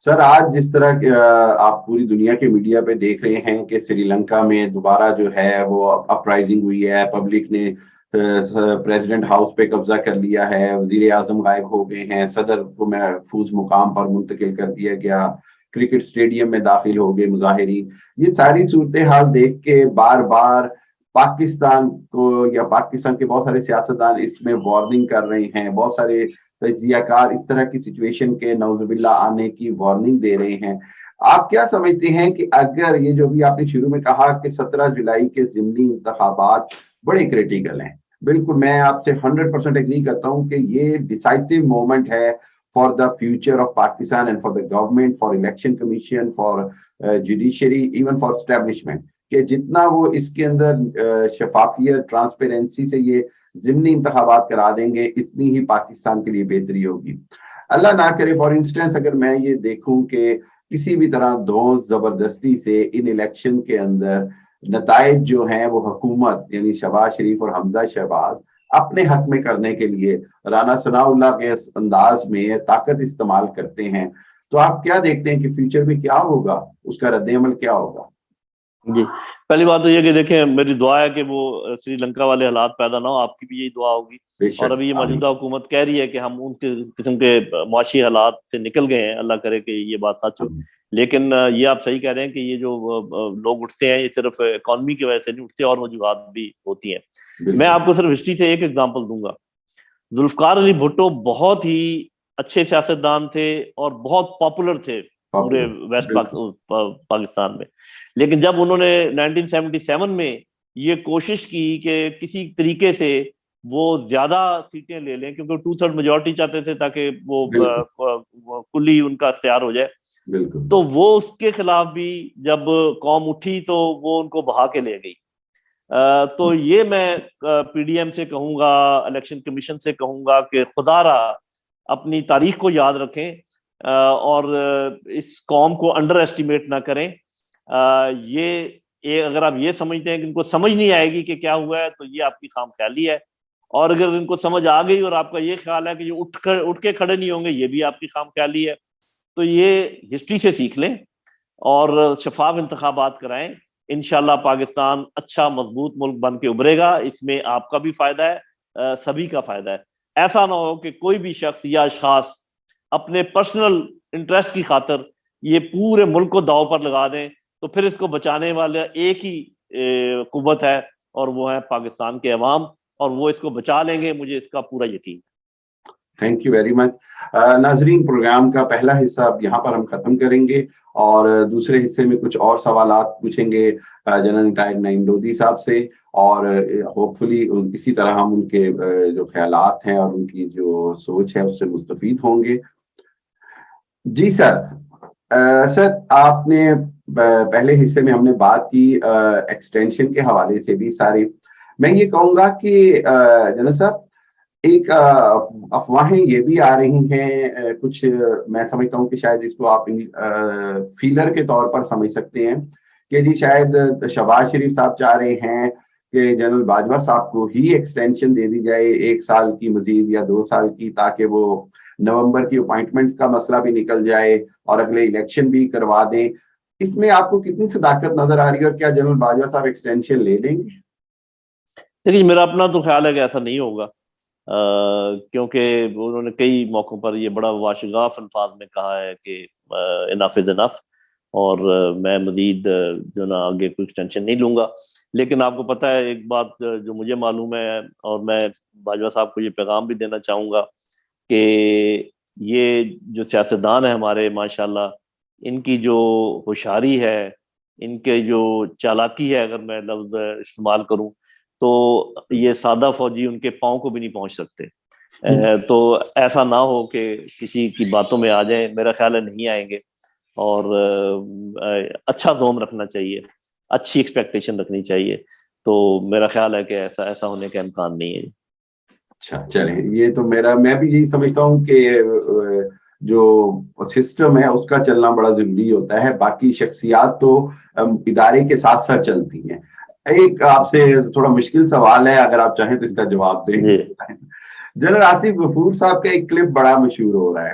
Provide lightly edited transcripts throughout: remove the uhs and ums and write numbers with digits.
سر آج جس طرح آپ پوری دنیا کے میڈیا پہ دیکھ رہے ہیں کہ سری لنکا میں دوبارہ جو ہے وہ اپرائزنگ ہوئی ہے، پبلک نے پریزیڈنٹ ہاؤس پہ قبضہ کر لیا ہے، وزیر اعظم غائب ہو گئے ہیں، صدر کو محفوظ مقام پر منتقل کر دیا گیا، کرکٹ اسٹیڈیم میں داخل ہو گئے مظاہرین. یہ ساری صورتحال دیکھ کے بار بار پاکستان کو یا پاکستان کے بہت سارے سیاستدان اس میں وارننگ کر رہے ہیں، بہت سارے تجزیہ کار اس طرح کی سچویشن کے نعوذ باللہ آنے کی وارننگ دے رہے ہیں. آپ کیا سمجھتے ہیں کہ اگر یہ جو بھی آپ نے شروع میں کہا کہ 17 جولائی کے ضمنی انتخابات بڑے کریٹیکل ہیں، بالکل میں آپ سے 100% اگری کرتا ہوں کہ یہ ڈیسائسو مومنٹ ہے for the future of Pakistan and for the government, for election commission, for judiciary, even for establishment, کہ جتنا وہ اس کے اندر شفافیت، ٹرانسپیرنسی سے یہ ضمنی انتخابات کرا دیں گے اتنی ہی پاکستان کے لیے بہتری ہوگی. اللہ نہ کرے فار انسٹنس اگر میں یہ دیکھوں کہ کسی بھی طرح دھونس زبردستی سے ان الیکشن کے اندر نتائج جو ہیں وہ حکومت یعنی شہباز شریف اور حمزہ شہباز اپنے حق میں کرنے کے لیے رانا ثناء اللہ کے انداز میں طاقت استعمال کرتے ہیں، تو آپ کیا دیکھتے ہیں کہ فیوچر میں کیا ہوگا، اس کا رد عمل کیا ہوگا؟ جی، پہلی بات تو یہ کہ دیکھیں میری دعا ہے کہ وہ سری لنکا والے حالات پیدا نہ ہو، آپ کی بھی یہی دعا ہوگی. اور ابھی یہ موجودہ حکومت کہہ رہی ہے کہ ہم ان قسم کے معاشی حالات سے نکل گئے ہیں، اللہ کرے کہ یہ بات سچ ہو. لیکن یہ آپ صحیح کہہ رہے ہیں کہ یہ جو لوگ اٹھتے ہیں یہ صرف اکانومی کی وجہ سے نہیں اٹھتے، اور وجوہات بھی ہوتی ہیں. میں آپ کو صرف ہسٹری سے ایک ایگزامپل دوں گا. ذوالفقار علی بھٹو بہت ہی اچھے سیاستدان تھے اور بہت پاپولر تھے پورے ویسٹ پاکستان میں. لیکن جب انہوں نے 1977 میں یہ کوشش کی کہ کسی طریقے سے وہ زیادہ سیٹیں لے لیں، کیونکہ 2/3 میجورٹی چاہتے تھے تاکہ وہ کلی ان کا اختیار ہو جائے، تو وہ اس کے خلاف بھی جب قوم اٹھی تو وہ ان کو بہا کے لے گئی. تو یہ میں پی ڈی ایم سے کہوں گا، الیکشن کمیشن سے کہوں گا کہ خدا را اپنی تاریخ کو یاد رکھیں اور اس قوم کو انڈر ایسٹیمیٹ نہ کریں. یہ اگر آپ یہ سمجھتے ہیں کہ ان کو سمجھ نہیں آئے گی کہ کیا ہوا ہے، تو یہ آپ کی خام خیالی ہے. اور اگر ان کو سمجھ آ گئی اور آپ کا یہ خیال ہے کہ یہ اٹھ کے کھڑے نہیں ہوں گے، یہ بھی آپ کی خام خیالی ہے. تو یہ ہسٹری سے سیکھ لیں اور شفاف انتخابات کرائیں. انشاءاللہ پاکستان اچھا مضبوط ملک بن کے ابھرے گا. اس میں آپ کا بھی فائدہ ہے، سبھی کا فائدہ ہے. ایسا نہ ہو کہ کوئی بھی شخص یا اشخاص اپنے پرسنل انٹرسٹ کی خاطر یہ پورے ملک کو داؤ پر لگا دیں، تو پھر اس کو بچانے والا ایک ہی قوت ہے اور وہ ہے پاکستان کے عوام، اور وہ اس کو بچا لیں گے، مجھے اس کا پورا یقین ہے. Thank you very much. ناظرین، پروگرام کا پہلا حصہ اب یہاں پر ہم ختم کریں گے اور دوسرے حصے میں کچھ اور سوالات پوچھیں گے جنرل ریٹائرڈ نعیم لودھی صاحب سے، اور ہوپ فلی اسی طرح ہم ان کے جو خیالات ہیں اور ان کی جو سوچ ہے اس سے مستفید ہوں گے. جی سر، سر آپ نے پہلے حصے میں ہم نے بات کی ایکسٹینشن کے حوالے سے بھی ساری. میں یہ کہوں گا کہ جنرل صاحب ایک افواہیں یہ بھی آ رہی ہیں، کچھ میں سمجھتا ہوں کہ شاید اس کو آپ فیلر کے طور پر سمجھ سکتے ہیں کہ جی شاید شہباز شریف صاحب چاہ رہے ہیں کہ جنرل باجوہ صاحب کو ہی ایکسٹینشن دے دی جائے 1 سال کی مزید یا 2 سال کی، تاکہ وہ نومبر کی اپوائنٹمنٹ کا مسئلہ بھی نکل جائے اور اگلے الیکشن بھی کروا دیں. اس میں آپ کو کتنی صداقت نظر آ رہی ہے اور کیا جنرل باجوہ صاحب ایکسٹینشن لے لیں گے؟ دیکھیے میرا اپنا تو خیال ہے کہ ایسا نہیں ہوگا، کیونکہ انہوں نے کئی موقعوں پر یہ بڑا واشگاف الفاظ میں کہا ہے کہ انف از انف، اور میں مزید جو نا آگے کوئی ایکسٹینشن نہیں لوں گا. لیکن آپ کو پتہ ہے ایک بات جو مجھے معلوم ہے، اور میں باجوہ صاحب کو یہ پیغام بھی دینا چاہوں گا کہ یہ جو سیاستدان ہیں ہمارے ماشاءاللہ، ان کی جو ہوشیاری ہے، ان کے جو چالاکی ہے، اگر میں لفظ استعمال کروں تو یہ سادہ فوجی ان کے پاؤں کو بھی نہیں پہنچ سکتے. تو ایسا نہ ہو کہ کسی کی باتوں میں آ جائیں، میرا خیال ہے نہیں آئیں گے. اور اچھا زوم رکھنا چاہیے، اچھی ایکسپیکٹیشن رکھنی چاہیے. تو میرا خیال ہے کہ ایسا ہونے کا امکان نہیں ہے. اچھا چلیں، یہ تو میں بھی یہی سمجھتا ہوں کہ جو سسٹم ہے اس کا چلنا بڑا ضروری ہوتا ہے، باقی شخصیات تو ادارے کے ساتھ ساتھ چلتی ہیں. ایک آپ سے تھوڑا مشکل سوال ہے، اگر آپ چاہیں تو اس کا جواب دیں. جنرل آصف غفور صاحب کا ایک کلپ بڑا مشہور ہو رہا ہے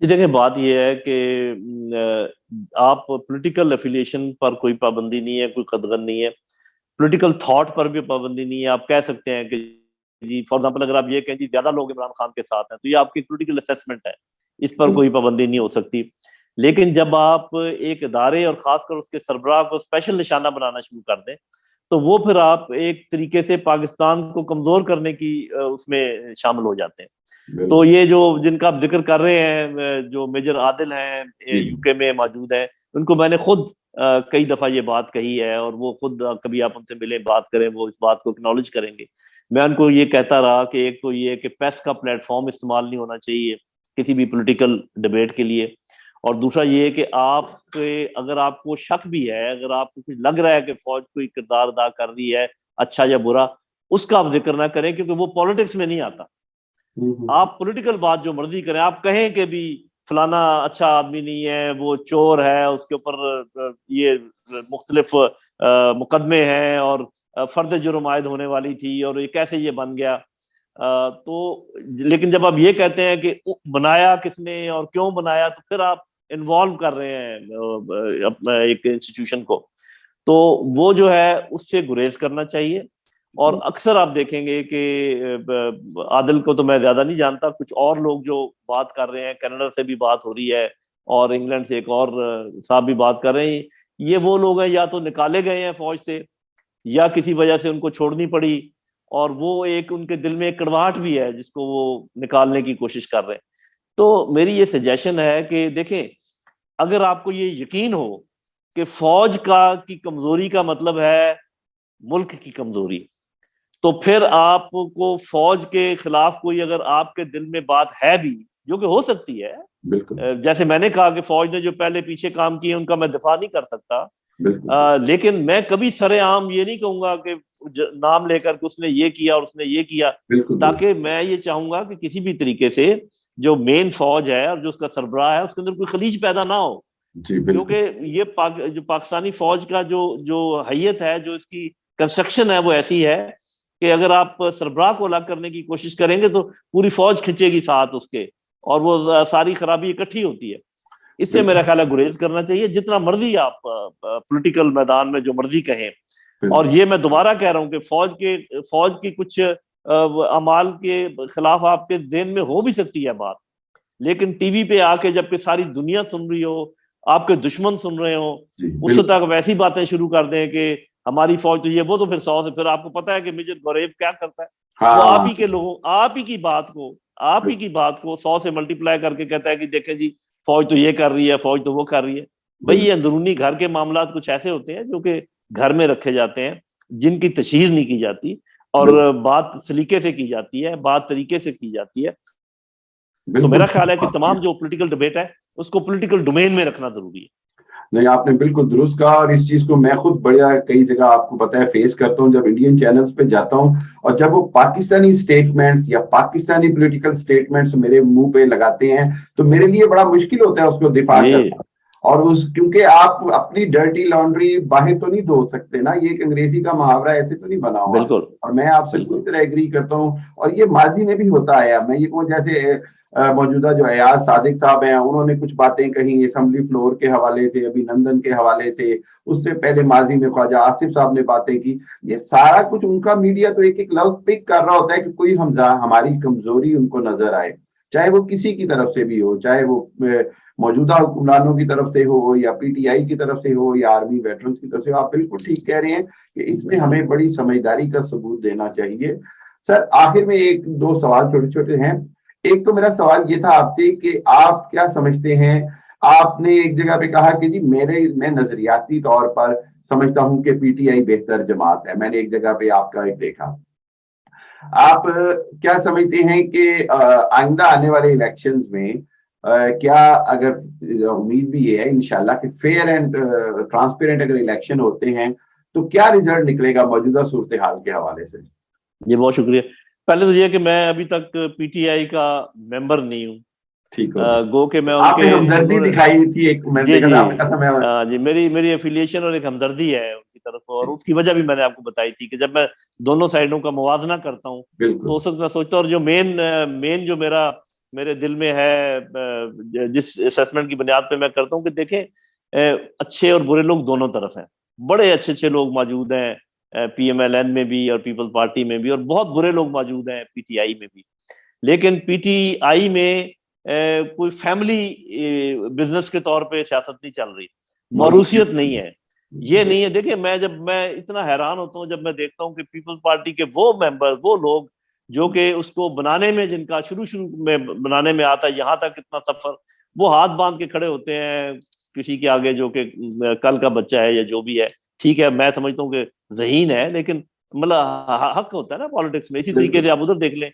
یہ دیکھیں بات یہ ہے کہ آپ پولیٹیکل افیلیشن پر کوئی پابندی نہیں ہے، کوئی قدغن نہیں ہے، پولیٹیکل تھاٹ پر بھی پابندی نہیں ہے. آپ کہہ سکتے ہیں کہ جی فار ایگزامپل اگر آپ یہ کہیں جی زیادہ لوگ عمران خان کے ساتھ ہیں تو یہ آپ کی پولیٹیکل اسیسمنٹ ہے، اس پر کوئی پابندی نہیں ہو سکتی. لیکن جب آپ ایک ادارے اور خاص کر اس کے سربراہ کو اسپیشل نشانہ بنانا شروع کر دیں تو وہ پھر آپ ایک طریقے سے پاکستان کو کمزور کرنے کی اس میں شامل ہو جاتے ہیں. تو یہ جو جن کا آپ ذکر کر رہے ہیں جو میجر عادل ہیں یو کے میں موجود ہیں، ان کو میں نے خود کئی دفعہ یہ بات کہی ہے، اور وہ خود کبھی آپ ان سے ملیں بات کریں وہ اس بات کو اکنالج کریں گے. میں ان کو یہ کہتا رہا کہ ایک تو یہ کہ پیس کا پلیٹ فارم استعمال نہیں ہونا چاہیے کسی بھی پولیٹیکل ڈبیٹ کے لیے، اور دوسرا یہ کہ آپ اگر آپ کو شک بھی ہے، اگر آپ کو کچھ لگ رہا ہے کہ فوج کوئی کردار ادا کر رہی ہے اچھا یا برا، اس کا آپ ذکر نہ کریں کیونکہ وہ پالیٹکس میں نہیں آتا. آپ پولیٹیکل بات جو مرضی کریں، آپ کہیں کہ بھی فلانا اچھا آدمی نہیں ہے، وہ چور ہے، اس کے اوپر یہ مختلف مقدمے ہیں اور فرد جرم عائد ہونے والی تھی اور یہ کیسے یہ بن گیا، تو لیکن جب آپ یہ کہتے ہیں کہ بنایا کس نے اور کیوں بنایا تو پھر آپ انوالو کر رہے ہیں اپنا ایک انسٹیٹیوشن کو، تو وہ جو ہے اس سے گریز کرنا چاہیے. اور اکثر آپ دیکھیں گے کہ عادل کو تو میں زیادہ نہیں جانتا، کچھ اور لوگ جو بات کر رہے ہیں، کینیڈا سے بھی بات ہو رہی ہے اور انگلینڈ سے ایک اور صاحب بھی بات کر رہے ہیں، یہ وہ لوگ ہیں یا تو نکالے گئے ہیں فوج سے یا کسی وجہ سے ان کو چھوڑنی پڑی، اور وہ ایک ان کے دل میں ایک کڑواہٹ بھی ہے جس کو وہ نکالنے کی کوشش کر رہے ہیں. تو میری یہ سجیشن ہے کہ دیکھیں اگر آپ کو یہ یقین ہو کہ فوج کی کمزوری کا مطلب ہے ملک کی کمزوری، تو پھر آپ کو فوج کے خلاف کوئی اگر آپ کے دل میں بات ہے بھی، جو کہ ہو سکتی ہے، جیسے میں نے کہا کہ فوج نے جو پہلے پیچھے کام کیے ان کا میں دفاع نہیں کر سکتا، لیکن میں کبھی سر عام یہ نہیں کہوں گا کہ نام لے کر کہ اس نے یہ کیا اور اس نے یہ کیا، تاکہ میں یہ چاہوں گا کہ کسی بھی طریقے سے جو مین فوج ہے اور جو اس کا سربراہ ہے اس کے اندر کوئی خلیج پیدا نہ ہو، کیونکہ یہ جو پاکستانی فوج کا جو حیت ہے، جو اس کی کنسٹرکشن ہے، وہ ایسی ہے کہ اگر آپ سربراہ کو الگ کرنے کی کوشش کریں گے تو پوری فوج کھنچے گی ساتھ اس کے، اور وہ ساری خرابی اکٹھی ہوتی ہے. اس سے میرا خیال ہے گریز کرنا چاہیے، جتنا مرضی آپ پولیٹیکل میدان میں جو مرضی کہیں. اور یہ میں دوبارہ کہہ رہا ہوں کہ فوج کی کچھ اعمال کے خلاف آپ کے ذہن میں ہو بھی سکتی ہے بات، لیکن ٹی وی پہ آ کے جب کہ ساری دنیا سن رہی ہو، آپ کے دشمن سن رہے ہوں، اس وقت تک ویسی باتیں شروع کر دیں کہ ہماری فوج تو یہ وہ، تو پھر 100 سے پھر آپ کو پتا ہے کہ میجر گوریو کیا کرتا ہے، وہ آپ ہی کے لوگوں آپ ہی کی بات کو 100 سے ملٹیپلائی کر کے کہتا ہے کہ دیکھیں جی فوج تو یہ کر رہی ہے، فوج تو وہ کر رہی ہے. بھئی یہ اندرونی گھر کے معاملات کچھ ایسے ہوتے ہیں جو کہ گھر میں رکھے جاتے ہیں، جن کی تشہیر نہیں کی جاتی، اور بات سلیقے سے کی جاتی ہے، بات طریقے سے کی جاتی ہے. تو میرا خیال ہے کہ تمام جو پولیٹیکل ڈبیٹ ہے اس کو پولیٹیکل ڈومین میں رکھنا ضروری ہے. نہیں، آپ نے بالکل درست کہا، اور اس چیز کو میں خود بڑا کئی جگہ آپ کو پتا ہے فیس کرتا ہوں جب انڈین چینلز پہ جاتا ہوں، اور جب وہ پاکستانی سٹیٹمنٹس یا پاکستانی پولیٹیکل سٹیٹمنٹس میرے منہ پہ لگاتے ہیں تو میرے لیے بڑا مشکل ہوتا ہے اس کو دفاع کرنا. اور کیونکہ آپ اپنی ڈرٹی لانڈری باہر تو نہیں دھو سکتے نا، یہ ایک انگریزی کا محاورہ ایسے تو نہیں بنا ہوا. اور میں آپ سے پوری طرح ایگری کرتا ہوں، اور یہ ماضی میں بھی ہوتا آیا. میں یہ کہوں جیسے موجودہ جو ایاز صادق صاحب ہیں، انہوں نے کچھ باتیں کہیں اسمبلی فلور کے حوالے سے، ابھی نندن کے حوالے سے، اس سے پہلے ماضی میں خواجہ آصف صاحب نے باتیں کی. یہ سارا کچھ ان کا میڈیا تو ایک ایک لفظ پک کر رہا ہوتا ہے کہ کوئی ہماری کمزوری ان کو نظر آئے، چاہے وہ کسی کی طرف سے بھی ہو، چاہے وہ موجودہ حکمرانوں کی طرف سے ہو یا پی ٹی آئی کی طرف سے ہو یا آرمی ویٹرنز کی طرف سے ہو. آپ بالکل ٹھیک کہہ رہے ہیں کہ اس میں ہمیں بڑی سمجھداری کا ثبوت دینا چاہیے. سر آخر میں ایک دو سوال چھوٹے چھوٹے ہیں. ایک تو میرا سوال یہ تھا آپ سے کہ آپ کیا سمجھتے ہیں، آپ نے ایک جگہ پہ کہا کہ جی میں نظریاتی طور پر سمجھتا ہوں کہ پی ٹی آئی بہتر جماعت ہے. میں نے ایک جگہ پہ آپ کا ایک دیکھا. آپ کیا سمجھتے ہیں کہ آئندہ آنے والے الیکشنز میں کیا، اگر امید بھی یہ ہے انشاءاللہ کہ فیئر اینڈ ٹرانسپیرنٹ اگر الیکشن ہوتے ہیں تو کیا رزلٹ نکلے گا موجودہ صورتحال کے حوالے سے؟ جی بہت شکریہ. پہلے تو یہ کہ میں ابھی تک پی ٹی آئی کا ممبر نہیں ہوں. ٹھیک ہے، گو کہ میں ان آپ کے نے ہمدردی دکھائی تھی ایک، میں جی دیکھا تھا آپ نے کہا تھا جی میری افیلیشن اور ایک ہمدردی ہے ان کی طرف، اور اس کی وجہ بھی میں نے آپ کو بتائی تھی کہ جب میں دونوں سائڈوں کا موازنہ کرتا ہوں تو اس وقت میں سوچتا ہوں، اور جو مین جو میرا میرے دل میں ہے، جس اسیسمنٹ کی بنیاد پہ میں کرتا ہوں کہ دیکھیں اچھے اور برے لوگ دونوں طرف ہیں، بڑے اچھے اچھے لوگ موجود ہیں پی ایم ایل این میں بھی اور پیپل پارٹی میں بھی، اور بہت برے لوگ موجود ہیں پی ٹی آئی میں بھی. لیکن پی ٹی آئی میں کوئی فیملی بزنس کے طور پہ سیاست نہیں چل رہی، موروثیت نہیں ہے، یہ نہیں ہے. دیکھیں میں اتنا حیران ہوتا ہوں جب میں دیکھتا ہوں کہ پیپل پارٹی کے وہ ممبر، وہ لوگ جو کہ اس کو بنانے میں، جن کا شروع میں بنانے میں آتا ہے یہاں تک اتنا سفر، وہ ہاتھ باندھ کے کھڑے ہوتے ہیں کسی کے آگے جو کہ کل کا بچہ ہے یا جو بھی ہے. ٹھیک ہے، میں سمجھتا ہوں کہ ذہین ہے، لیکن مطلب حق ہوتا ہے نا پالیٹکس میں. اسی طریقے سے آپ ادھر دیکھ لیں